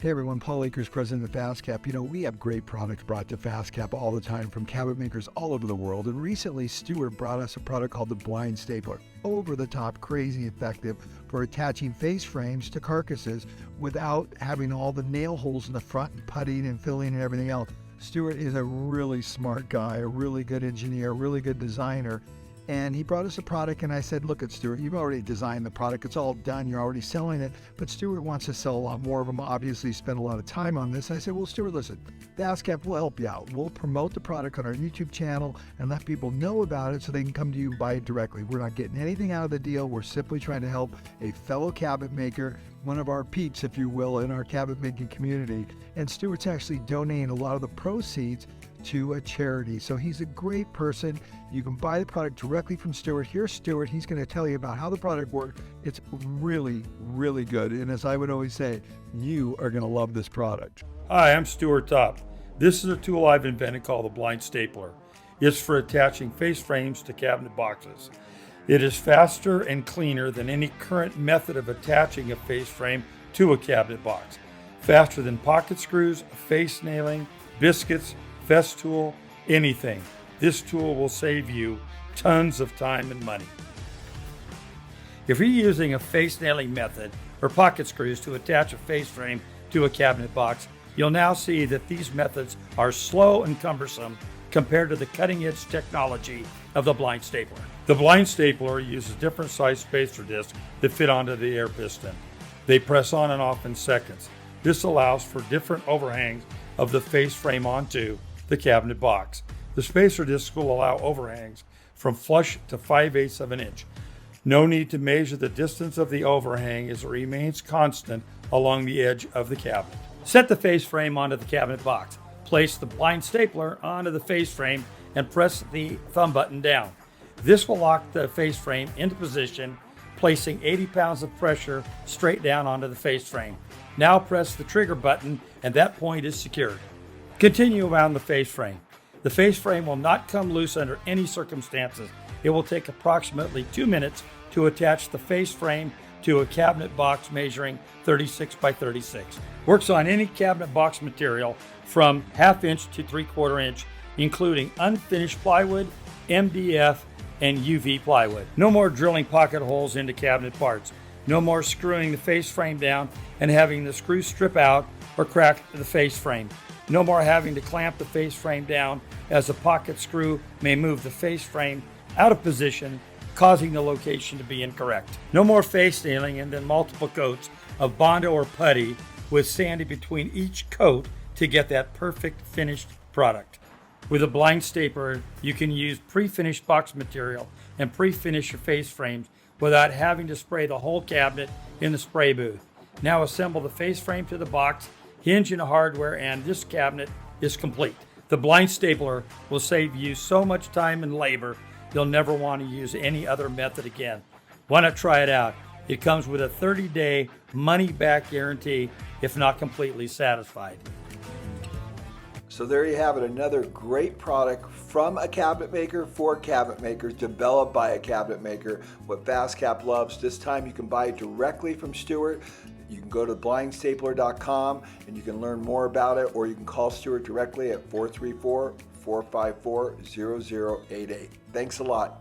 Hey everyone, Paul Akers, president of FastCap. We have great products brought to FastCap all the time from cabinet makers all over the world. And recently, Stuart brought us a product called the blind stapler. Over the top, crazy effective for attaching face frames to carcasses without having all the nail holes in the front and puttying and filling and everything else. Stuart is a really smart guy, a really good engineer, really good designer. And he brought us a product, and I said, look at Stuart, you've already designed the product. It's all done. You're already selling it. But Stuart wants to sell a lot more of them. Obviously, spent a lot of time on this. I said, well, Stuart, listen, FastCap will help you out. We'll promote the product on our YouTube channel and let people know about it so they can come to you and buy it directly. We're not getting anything out of the deal. We're simply trying to help a fellow cabinet maker, one of our peeps, if you will, in our cabinet making community. And Stuart's actually donating a lot of the proceeds to a charity. So he's a great person. You can buy the product directly from Stuart. Here's Stuart. He's going to tell you about how the product works. It's really, really good. And as I would always say, you are going to love this product. Hi, I'm Stuart Topp. This is a tool I've invented called the blind stapler. It's for attaching face frames to cabinet boxes. It is faster and cleaner than any current method of attaching a face frame to a cabinet box. Faster than pocket screws, face nailing, biscuits, Festool, anything. This tool will save you tons of time and money. If you're using a face nailing method or pocket screws to attach a face frame to a cabinet box, you'll now see that these methods are slow and cumbersome compared to the cutting edge technology of the blind stapler. The blind stapler uses different size spacer discs that fit onto the air piston. They press on and off in seconds. This allows for different overhangs of the face frame onto the cabinet box. The spacer discs will allow overhangs from flush to 5/8 of an inch. No need to measure the distance of the overhang as it remains constant along the edge of the cabinet. Set the face frame onto the cabinet box. Place the blind stapler onto the face frame and press the thumb button down. This will lock the face frame into position, placing 80 pounds of pressure straight down onto the face frame. Now press the trigger button and that point is secured. Continue around the face frame. The face frame will not come loose under any circumstances. It will take approximately 2 minutes to attach the face frame to a cabinet box measuring 36 by 36. Works on any cabinet box material from 1/2 inch to 3/4 inch, including unfinished plywood, MDF, and UV plywood. No more drilling pocket holes into cabinet parts. No more screwing the face frame down and having the screw strip out or crack the face frame. No more having to clamp the face frame down, as a pocket screw may move the face frame out of position, causing the location to be incorrect. No more face nailing and then multiple coats of Bondo or putty with sanding between each coat to get that perfect finished product. With a blind stapler, you can use pre-finished box material and pre-finish your face frames without having to spray the whole cabinet in the spray booth. Now assemble the face frame to the box, hinge and hardware, and this cabinet is complete. The blind stapler will save you so much time and labor, you'll never want to use any other method again. Why not try it out? It comes with a 30-day money-back guarantee if not completely satisfied. So there you have it, another great product from a cabinet maker for cabinet makers, developed by a cabinet maker. What FastCap loves. This time you can buy it directly from Stuart. You can go to blindstapler.com and you can learn more about it, or you can call Stuart directly at 434-454-0088. Thanks a lot.